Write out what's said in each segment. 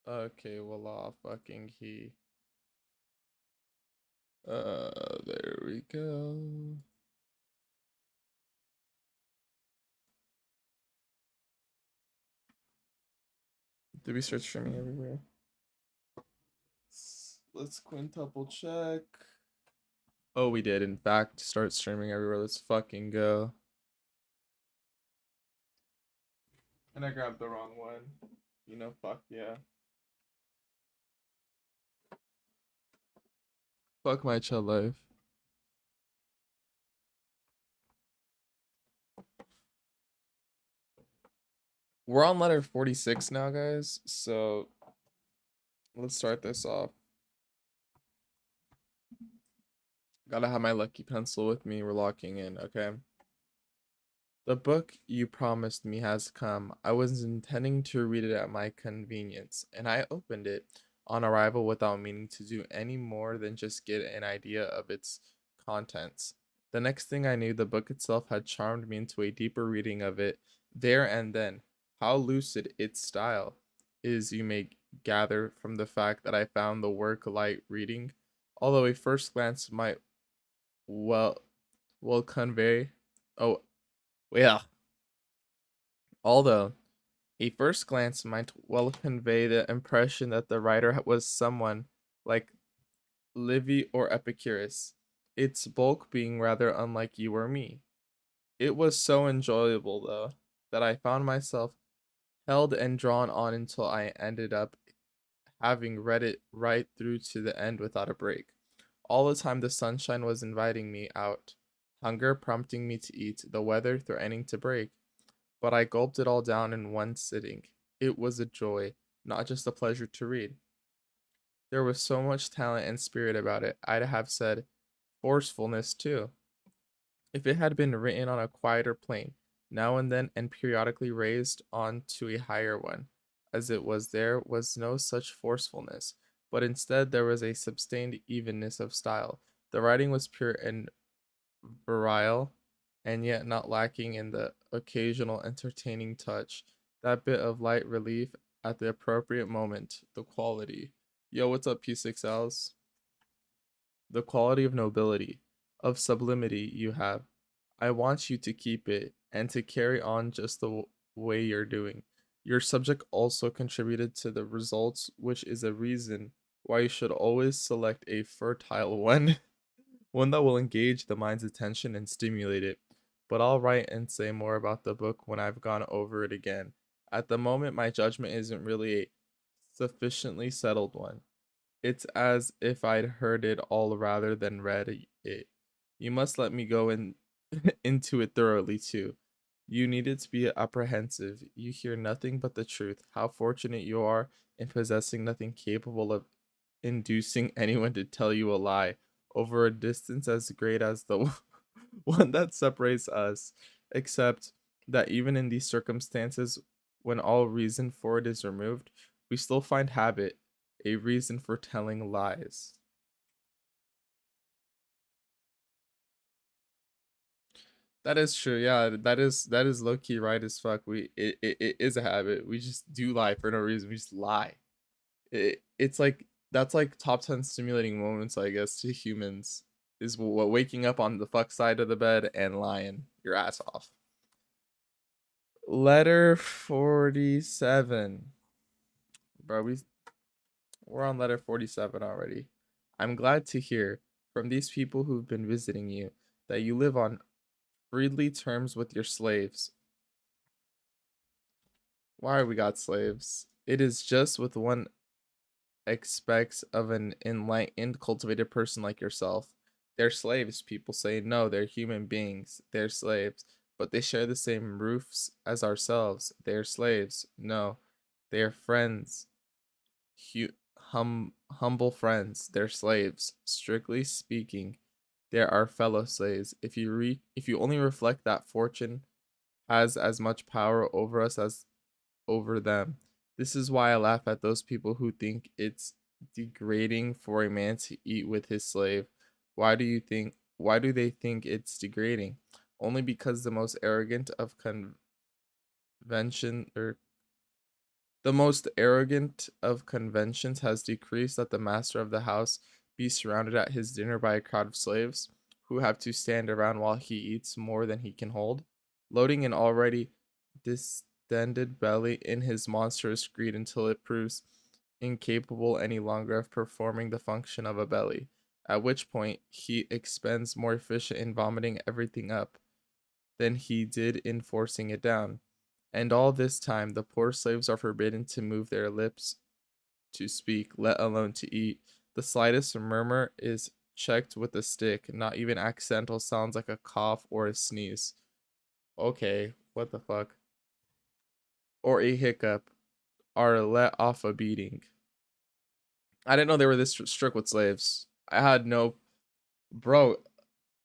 Okay, voila, fucking he. There we go. Did we start streaming everywhere? Let's quintuple check. Oh, we did, in fact, start streaming everywhere. Let's fucking go. And I grabbed the wrong one. You know, fuck yeah. Fuck my chill life. We're on letter 46 now, guys. So let's start this off. Gotta have my lucky pencil with me. We're locking in, okay? The book you promised me has come. I was intending to read it at my convenience, and I opened it on arrival without meaning to do any more than just get an idea of its contents. The next thing I knew, the book itself had charmed me into a deeper reading of it there and then. How lucid its style is, you may gather from the fact that I found the work light reading, although a first glance might well convey. Oh, well, although a first glance might well convey the impression that the writer was someone like Livy or Epicurus, its bulk being rather unlike you or me. It was so enjoyable, though, that I found myself held and drawn on until I ended up having read it right through to the end without a break. All the time the sunshine was inviting me out, hunger prompting me to eat, the weather threatening to break, but I gulped it all down in one sitting. It was a joy, not just a pleasure to read. There was so much talent and spirit about it. I'd have said forcefulness too, if it had been written on a quieter plane, now and then and periodically raised on to a higher one. As it was, there was no such forcefulness, but instead there was a sustained evenness of style. The writing was pure and virile, and yet not lacking in the occasional entertaining touch, that bit of light relief at the appropriate moment, the quality. Yo, what's up, P6Ls? The quality of nobility, of sublimity you have. I want you to keep it and to carry on just the way you're doing. Your subject also contributed to the results, which is a reason why you should always select a fertile one. One that will engage the mind's attention and stimulate it. But I'll write and say more about the book when I've gone over it again. At the moment, my judgment isn't really a sufficiently settled one. It's as if I'd heard it all rather than read it. You must let me go in into it thoroughly too. You needed to be apprehensive. You hear nothing but the truth. How fortunate you are in possessing nothing capable of inducing anyone to tell you a lie over a distance as great as the one that separates us, except that even in these circumstances, when all reason for it is removed, we still find habit a reason for telling lies. That is true. Yeah, that is low key right as fuck. It is a habit. We just do lie for no reason. We just lie. It's like that's like top 10 stimulating moments, I guess, to humans is what waking up on the fuck side of the bed and lying your ass off. Letter 47. Bro, we're on letter 47 already. I'm glad to hear from these people who've been visiting you that you live on friendly terms with your slaves. Why we got slaves? It is just what one expects of an enlightened, cultivated person like yourself. They're slaves, people say. No, they're human beings. They're slaves. But they share the same roofs as ourselves. They're slaves. No, they are friends. Humble friends. They're slaves. Strictly speaking, they are fellow slaves. If you only reflect that fortune has as much power over us as over them. This is why I laugh at those people who think it's degrading for a man to eat with his slave. Why do they think it's degrading? Only because the most arrogant of convention or The most arrogant of conventions has decreed that the master of the house be surrounded at his dinner by a crowd of slaves, who have to stand around while he eats more than he can hold, loading an already distended belly in his monstrous greed until it proves incapable any longer of performing the function of a belly, at which point he expends more efficient in vomiting everything up than he did in forcing it down. And all this time the poor slaves are forbidden to move their lips to speak, let alone to eat. The slightest murmur is checked with a stick, not even accidental sounds like a cough or a sneeze. Okay, what the fuck? Or a hiccup are let off a beating. I didn't know they were this strict with slaves. I had no. Bro,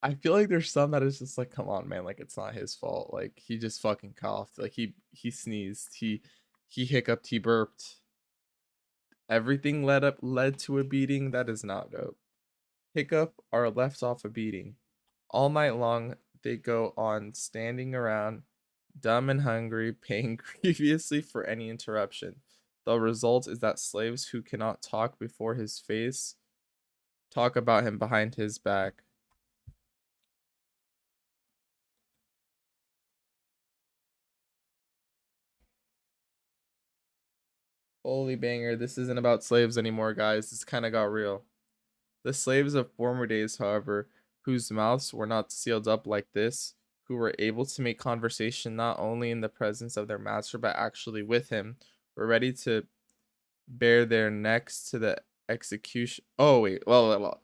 I feel like there's some that is just like, come on, man, like it's not his fault. Like he just fucking coughed. Like he sneezed. He hiccuped, he burped. Everything led to a beating. That is not dope. Hiccup are left off a beating. All night long they go on standing around, dumb and hungry, paying grievously for any interruption. The result is that slaves who cannot talk before his face talk about him behind his back. Holy banger, this isn't about slaves anymore, guys. This kind of got real. The slaves of former days, however, whose mouths were not sealed up like this, who were able to make conversation not only in the presence of their master but actually with him, were ready to bear their necks to the execution. Oh wait, well,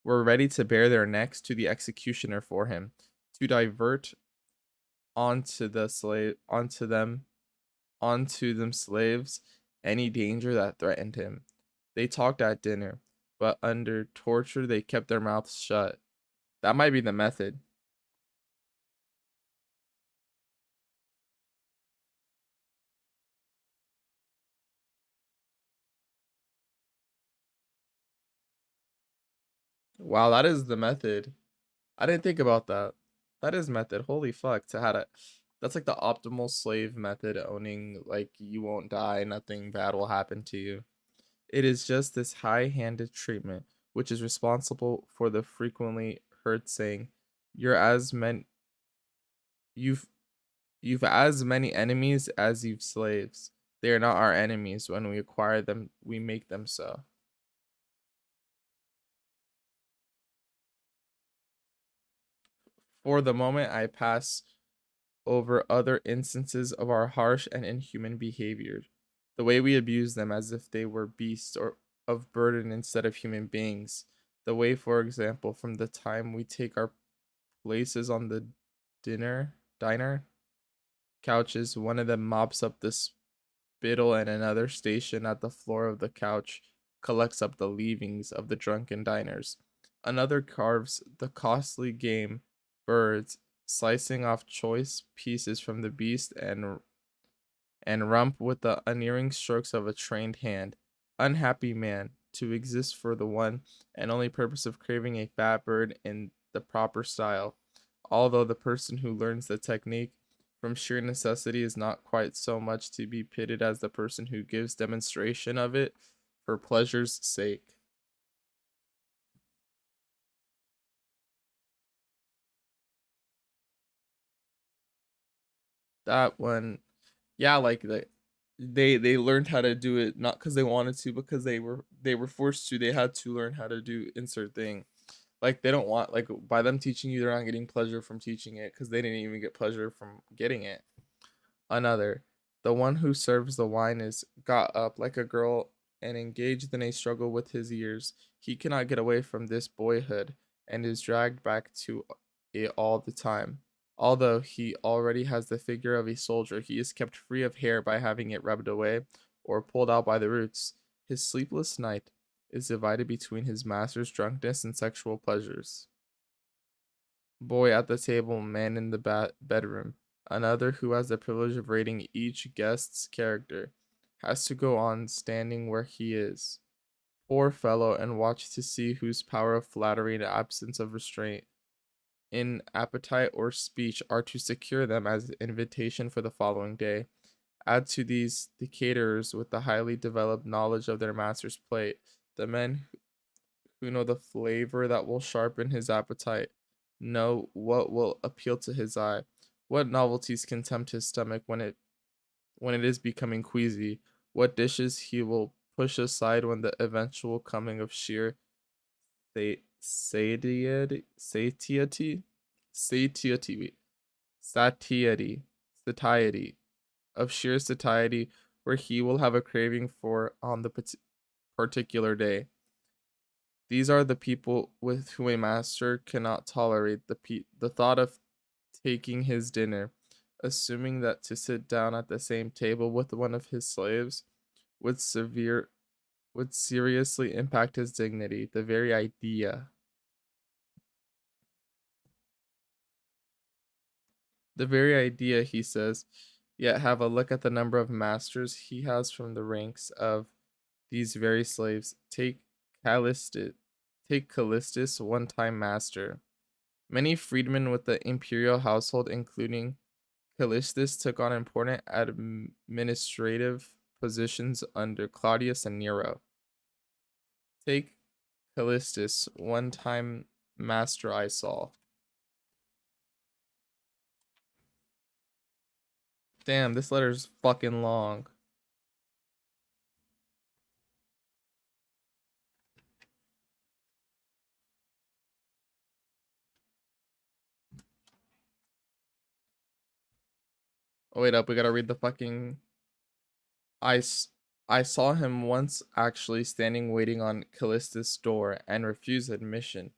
were ready to bear their necks to the executioner for him, to divert onto them slaves any danger that threatened him. They talked at dinner, but under torture they kept their mouths shut. That might be the method. Wow, that is the method. I didn't think about that. That is method. Holy fuck, to how to that's like the optimal slave method, owning like you won't die, nothing bad will happen to you. It is just this high-handed treatment which is responsible for the frequently heard saying, "You're as many you've you've as many enemies as you've slaves. They are not our enemies. When we acquire them, we make them so." For the moment, I pass over other instances of our harsh and inhuman behavior, the way we abuse them as if they were beasts or of burden instead of human beings, the way, for example, from the time we take our places on the diner couches, one of them mops up the spittle and another station at the floor of the couch collects up the leavings of the drunken diners. Another carves the costly game birds, slicing off choice pieces from the beast and rump with the unerring strokes of a trained hand. Unhappy man, to exist for the one and only purpose of craving a fat bird in the proper style, although the person who learns the technique from sheer necessity is not quite so much to be pitied as the person who gives demonstration of it for pleasure's sake. That one, yeah, like they learned how to do it not because they wanted to, because they were forced to. They had to learn how to do insert thing. Like they don't want, like, by them teaching you, they're not getting pleasure from teaching it because they didn't even get pleasure from getting it. Another, the one who serves the wine is got up like a girl and engaged in a struggle with his years. He cannot get away from this boyhood and is dragged back to it all the time. Although he already has the figure of a soldier, he is kept free of hair by having it rubbed away or pulled out by the roots. His sleepless night is divided between his master's drunkenness and sexual pleasures. Boy at the table, man in the bedroom. Another who has the privilege of rating each guest's character has to go on standing where he is. Poor fellow, and watch to see whose power of flattery and absence of restraint in appetite or speech are to secure them as invitation for the following day. Add to these the caterers with the highly developed knowledge of their master's plate, the men who know the flavor that will sharpen his appetite, know what will appeal to his eye, what novelties can tempt his stomach when it is becoming queasy, what dishes he will push aside when the eventual coming of sheer satiety, satiety, satiety, satiety, of sheer satiety, where he will have a craving for on the particular day. These are the people with whom a master cannot tolerate the thought of taking his dinner, assuming that to sit down at the same table with one of his slaves would severe would seriously impact his dignity. The very idea, he says, yet have a look at the number of masters he has from the ranks of these very slaves. Callistus, take Callistus, one time master. Many freedmen with the imperial household, including Callistus, took on important administrative positions under Claudius and Nero. Take Callistus, one time master I saw. Damn, this letter's fucking long. Oh, wait up, we gotta read the fucking. I, I saw him once actually standing waiting on Callistus' door and refused admission,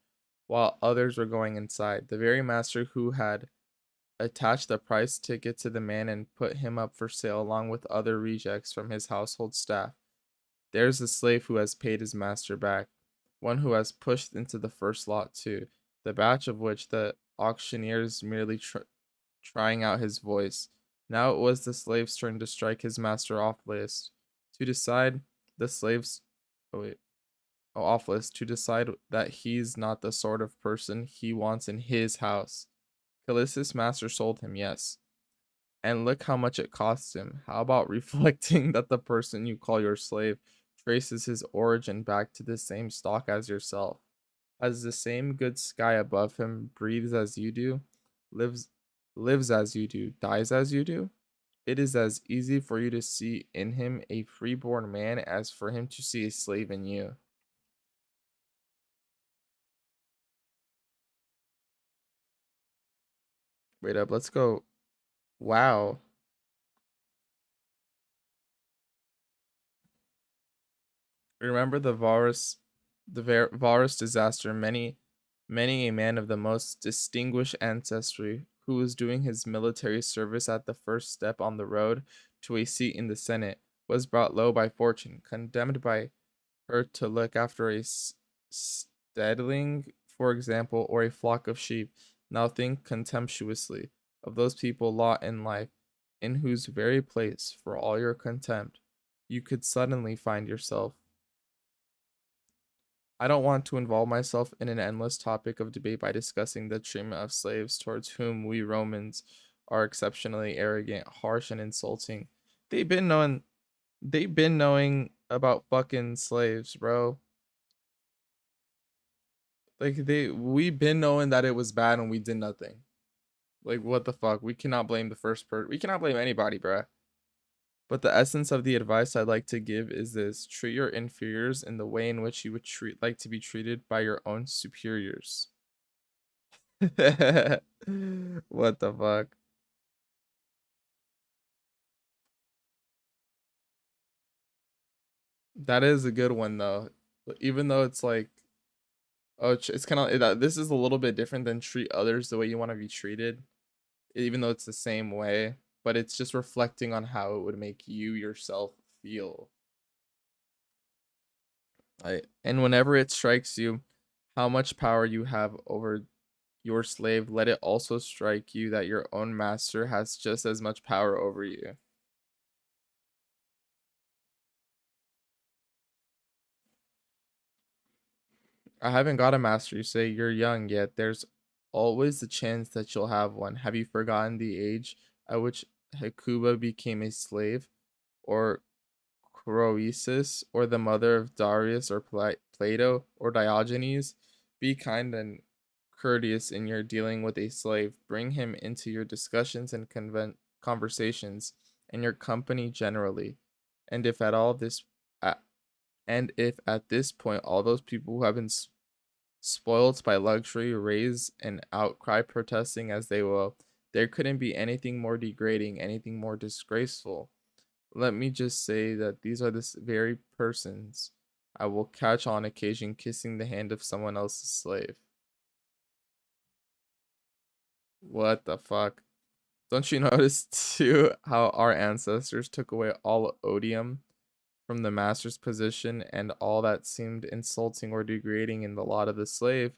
while others were going inside. The very master who had attached the price ticket to the man and put him up for sale along with other rejects from his household staff. There's the slave who has paid his master back, one who has pushed into the first lot too, the batch of which the auctioneers merely trying out his voice. Now it was the slave's turn to strike his master off list, to decide the slave's oh wait, off list, to decide that he's not the sort of person he wants in his house. Callistus' master sold him, yes. And look how much it cost him. How about reflecting that the person you call your slave traces his origin back to the same stock as yourself, has the same good sky above him, breathes as you do, lives lives as you do, dies as you do? It is as easy for you to see in him a freeborn man as for him to see a slave in you. Wait up, let's go. Wow. Remember Varus disaster. Many a man of the most distinguished ancestry who was doing his military service at the first step on the road to a seat in the Senate was brought low by fortune, condemned by her to look after a steadling, for example, or a flock of sheep. Now think contemptuously of those people lot in life, in whose very place, for all your contempt, you could suddenly find yourself. I don't want to involve myself in an endless topic of debate by discussing the treatment of slaves towards whom we Romans are exceptionally arrogant, harsh, and insulting. They've been knowing they've been knowing about fucking slaves, bro. Like we've been knowing that it was bad and we did nothing. Like what the fuck? We cannot blame the first person. We cannot blame anybody, bruh. But the essence of the advice I'd like to give is this: treat your inferiors in the way in which you would like to be treated by your own superiors. What the fuck? That is a good one though. Even though it's like, oh, it's kind of this is a little bit different than treat others the way you want to be treated, even though it's the same way, but it's just reflecting on how it would make you yourself feel. And whenever it strikes you how much power you have over your slave, let it also strike you that your own master has just as much power over you. I haven't got a master. You say you're young yet. There's always the chance that you'll have one. Have you forgotten the age at which Hecuba became a slave, or Croesus, or the mother of Darius, or Plato, or Diogenes. Be kind and courteous in your dealing with a slave. Bring him into your discussions and conversations, and your company generally. And if at all this, a- and if at this point all those people who have been spoilt by luxury raise an outcry protesting as they will, there couldn't be anything more degrading, anything more disgraceful. Let me just say that these are the very persons I will catch on occasion kissing the hand of someone else's slave. What the fuck? Don't you notice too how our ancestors took away all odium from the master's position and all that seemed insulting or degrading in the lot of the slave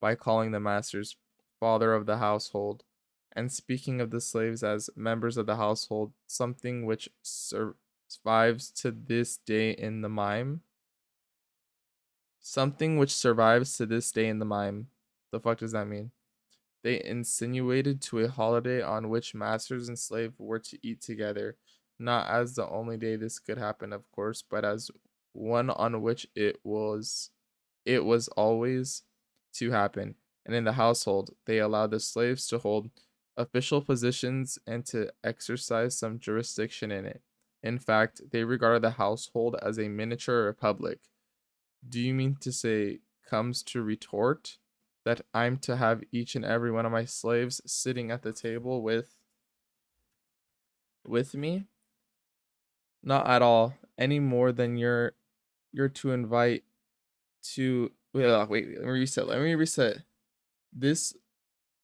by calling the master's father of the household, and speaking of the slaves as members of the household, something which survives to this day in the mime? Something which survives to this day in the mime. The fuck does that mean? They insinuated to a holiday on which masters and slave were to eat together, not as the only day this could happen, of course, but as one on which it was always to happen. And in the household, they allowed the slaves to hold official positions and to exercise some jurisdiction in it. In fact, they regarded the household as a miniature republic. Do you mean to say, comes to retort, that I'm to have each and every one of my slaves sitting at the table with me? Not at all. Any more than you're to invite to wait, let me reset. Let me reset. This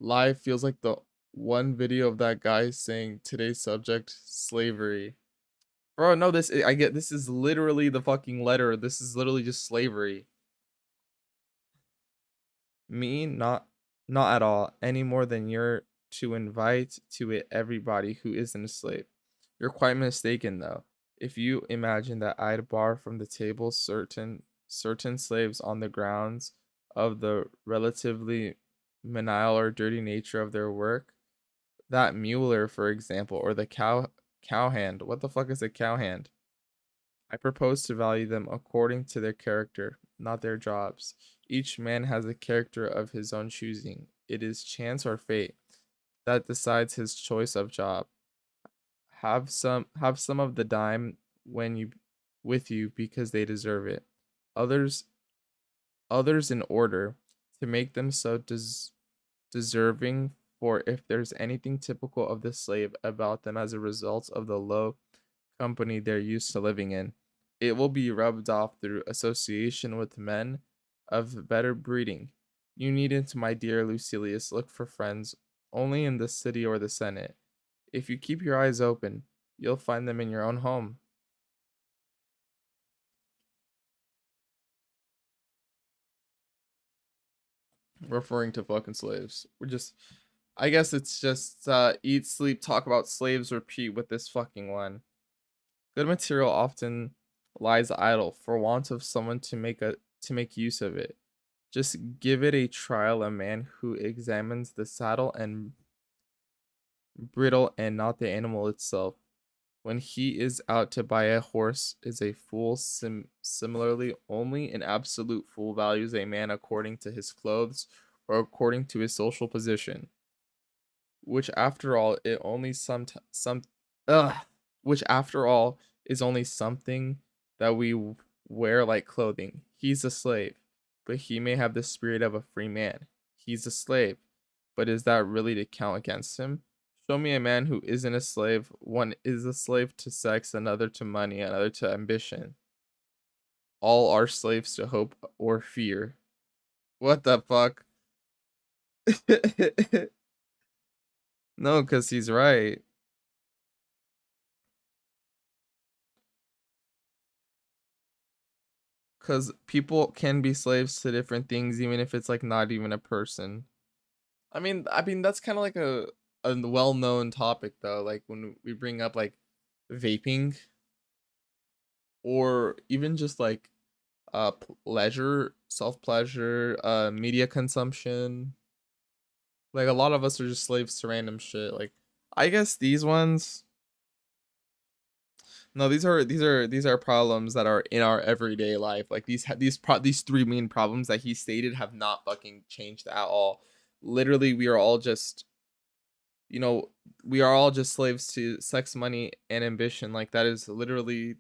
live feels like the one video of that guy saying today's subject slavery. Bro, no, I get this is literally the fucking letter. This is literally just slavery. Me, not at all, any more than you're to invite to it everybody who isn't a slave. You're quite mistaken though. If you imagine that I'd bar from the table certain slaves on the grounds of the relatively menial or dirty nature of their work, that mueller, for example, or the cowhand. What the fuck is a cowhand? I propose to value them according to their character, not their jobs. Each man has a character of his own choosing. It is chance or fate that decides his choice of job. Have some of the dime when you with you because they deserve it. Others others in order to make them so deserving, for if there's anything typical of the slave about them as a result of the low company they're used to living in, it will be rubbed off through association with men of better breeding. You needn't, my dear Lucilius, look for friends only in the city or the Senate. If you keep your eyes open, you'll find them in your own home. Referring to fucking slaves. I guess it's just eat, sleep, talk about slaves, repeat with this fucking one. Good material often lies idle for want of someone to make use of it. Just give it a trial, a man who examines the saddle and bridle and not the animal itself. When he is out to buy a horse is a fool. Similarly, only an absolute fool values a man according to his clothes or according to his social position, which after all it only ugh, which after all is only something that we wear like clothing. He's a slave, but he may have the spirit of a free man. He's a slave, but is that really to count against him? Show me a man who isn't a slave. One is a slave to sex, another to money, another to ambition. All are slaves to hope or fear. What the fuck? No, because he's right. Because people can be slaves to different things, even if it's like not even a person. I mean that's kind of like a well-known topic though. Like when we bring up like vaping, or even just like pleasure, self-pleasure, media consumption. Like a lot of us are just slaves to random shit. Like I guess these ones. No, these are problems that are in our everyday life. Like these three main problems that he stated have not fucking changed at all. Literally, we are all just, you know, we are all just slaves to sex, money, and ambition. Like that is literally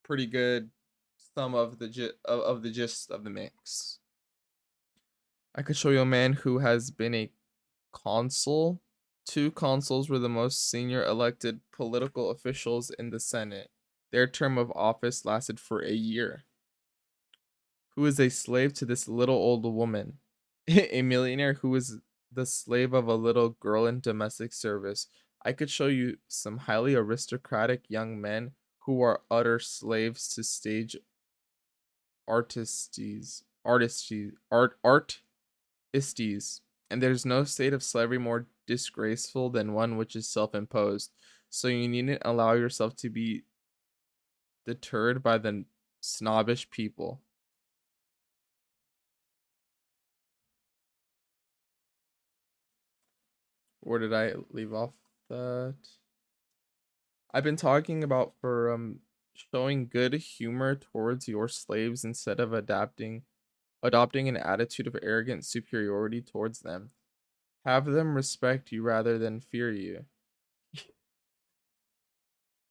pretty good sum of of the gist of the mix. I could show you a man who has been a consul. Two consuls were the most senior elected political officials in the Senate. Their term of office lasted for a year. Who is a slave to this little old woman? A millionaire who is the slave of a little girl in domestic service. I could show you some highly aristocratic young men who are utter slaves to stage artistes, and there's no state of slavery more disgraceful than one which is self-imposed. So you needn't allow yourself to be deterred by the snobbish people. Where did I leave off that? I've been talking about for showing good humor towards your slaves instead of adopting an attitude of arrogant superiority towards them. Have them respect you rather than fear you.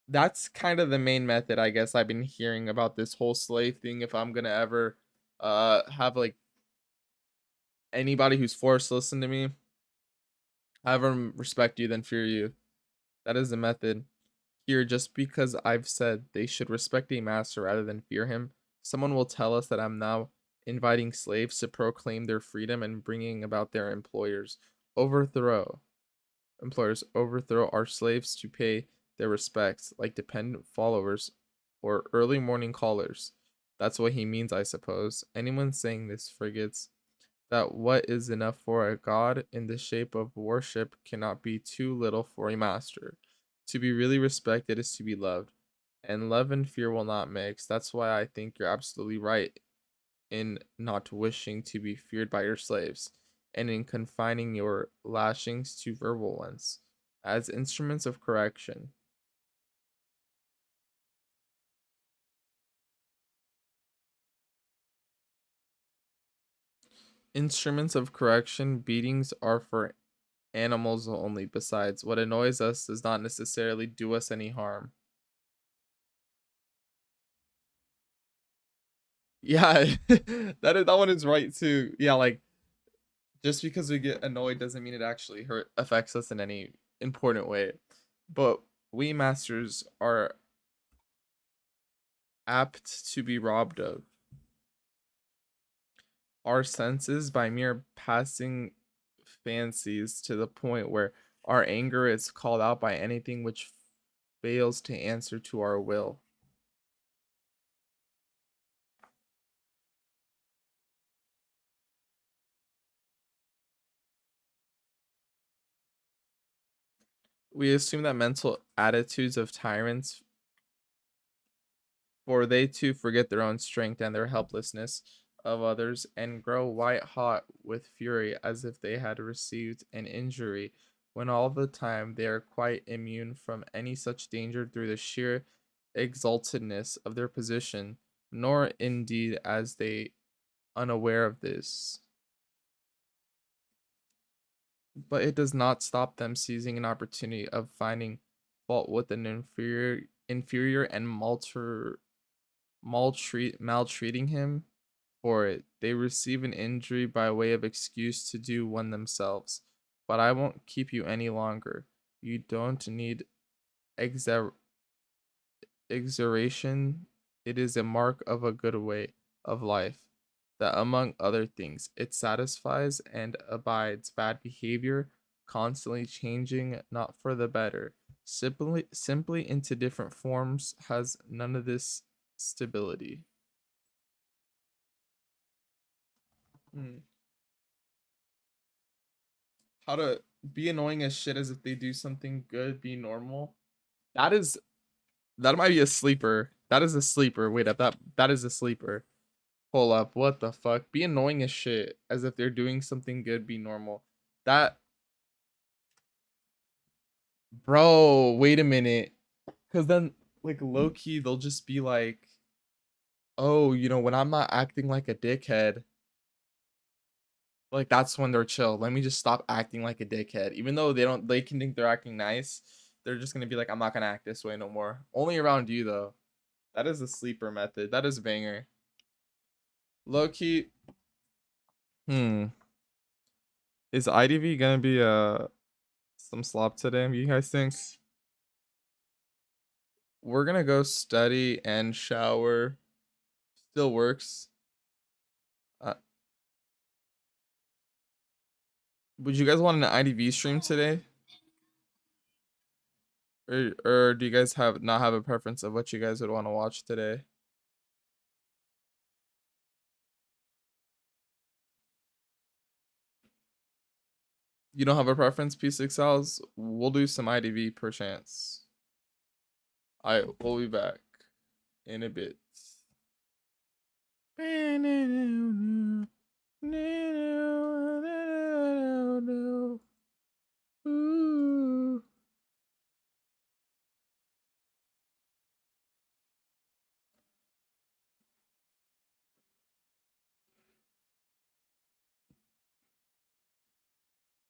That's kind of the main method I guess I've been hearing about this whole slave thing. If I'm gonna ever have like anybody who's forced to listen to me, have them respect you then fear you. That is the method. Here, just because I've said they should respect a master rather than fear him, someone will tell us that I'm now inviting slaves to proclaim their freedom and bringing about their overthrow overthrow our slaves to pay their respects like dependent followers or early morning callers. That's what he means, I suppose. Anyone saying this forgets that what is enough for a god in the shape of worship cannot be too little for a master. To be really respected is to be loved, and love and fear will not mix. That's why I think you're absolutely right in not wishing to be feared by your slaves, and in confining your lashings to verbal ones, as instruments of correction. Instruments of correction, beatings are for animals only. Besides, what annoys us does not necessarily do us any harm. Yeah, that one is right too. Yeah, like just because we get annoyed doesn't mean it actually hurt affects us in any important way. But we masters are apt to be robbed of our senses by mere passing fancies to the point where our anger is called out by anything which fails to answer to our will. We assume that mental attitudes of tyrants, for they too forget their own strength and their helplessness of others, and grow white hot with fury as if they had received an injury, when all the time they are quite immune from any such danger through the sheer exaltedness of their position, nor indeed as they unaware of this. But it does not stop them seizing an opportunity of finding fault with an inferior and maltreating him for it. They receive an injury by way of excuse to do one themselves. But I won't keep you any longer. You don't need exer- exoration. It is a mark of a good way of life that, among other things, it satisfies and abides bad behavior, constantly changing, not for the better. Simply into different forms, has none of this stability. Hmm. How to be annoying as shit as if they do something good, be normal. That is that might be a sleeper. That is a sleeper. Wait up, that is a sleeper. Pull up. What the fuck? Be annoying as shit as if they're doing something good, be normal. That bro, wait a minute. Cause then like low key, they'll just be like, oh, when I'm not acting like a dickhead, like that's when they're chill. Let me just stop acting like a dickhead. Even though they can think they're acting nice, they're just gonna be like, I'm not gonna act this way no more. Only around you though. That is a sleeper method. That is banger. Low key. Hmm. Is IDV gonna be some slop today? You guys think? We're gonna go study and shower. Still works. Uh, would you guys want an IDV stream today? Or do you guys not have a preference of what you guys would want to watch today? You don't have a preference, P6Ls? We'll do some IDV per chance. We'll be back in a bit.